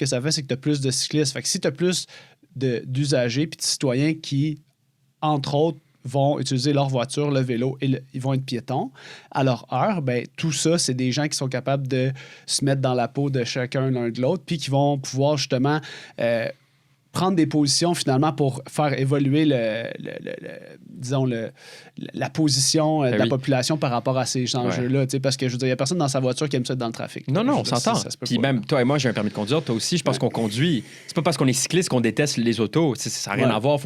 que ça fait, c'est que tu as plus de cyclistes. Fait que si tu as plus d'usagers puis de citoyens qui, entre autres, vont utiliser leur voiture, le vélo, et ils vont être piétons à leur heure, ben tout ça, c'est des gens qui sont capables de se mettre dans la peau de chacun l'un de l'autre, puis qui vont pouvoir justement prendre des positions finalement pour faire évoluer disons la position de la population par rapport à ces enjeux-là. Parce que je veux dire, il n'y a personne dans sa voiture qui aime ça être dans le trafic. Non, on s'entend. Puis même toi et moi, j'ai un permis de conduire. Toi aussi, je pense qu'on conduit. C'est pas parce qu'on est cycliste qu'on déteste les autos. Ça n'a rien à voir.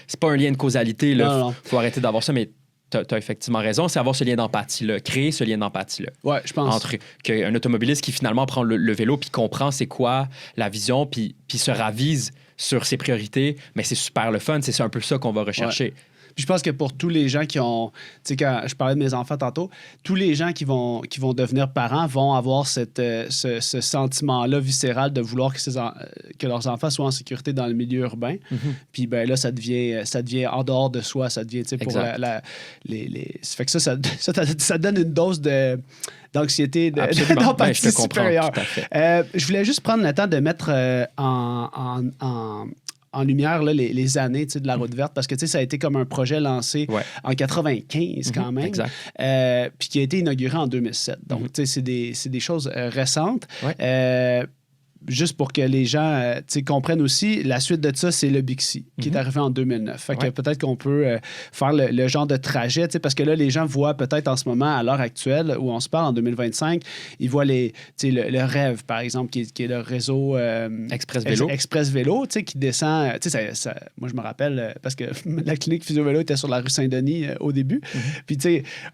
C'est pas un lien de causalité. Il faut arrêter d'avoir ça, mais tu as effectivement raison, c'est avoir ce lien d'empathie-là, créer ce lien d'empathie-là. Oui, je pense. Entre un automobiliste qui finalement prend le vélo puis comprend c'est quoi la vision puis se ravise sur ses priorités, mais c'est super le fun, c'est un peu ça qu'on va rechercher. Ouais. Puis je pense que pour tous les gens qui ont... Tu sais, quand je parlais de mes enfants tantôt, tous les gens qui vont devenir parents vont avoir ce sentiment-là viscéral de vouloir que leurs enfants soient en sécurité dans le milieu urbain. Mm-hmm. Puis ben là, ça devient en dehors de soi. Ça devient, tu sais, pour fait que ça donne une dose d'anxiété, d'empathie supérieure. Je voulais juste prendre le temps de mettre en lumière là, les années de la route verte, parce que ça a été comme un projet lancé en 95 quand même, puis qui a été inauguré en 2007. Donc, c'est des choses récentes. Juste pour que les gens comprennent aussi, la suite de ça, c'est le Bixi, qui est arrivé en 2009. Fait que peut-être qu'on peut faire le genre de trajet, parce que là, les gens voient peut-être en ce moment, à l'heure actuelle, où on se parle en 2025, ils voient le rêve, par exemple, qui est le réseau Express Vélo, qui descend. Moi, je me rappelle, parce que la clinique Physio-Vélo était sur la rue Saint-Denis au début. Puis,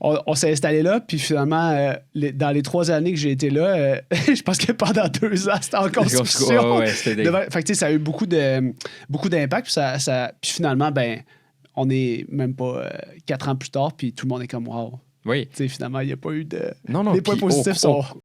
on s'est installé là, puis finalement, dans les 3 années que j'ai été là, je pense que pendant 2 ans, c'était encore construction. Fait que, ça a eu beaucoup d'impact. Puis finalement, on est même pas 4 ans plus tard, puis tout le monde est comme wow. Oui. Finalement, il n'y a pas eu de... Non, les points positifs sont...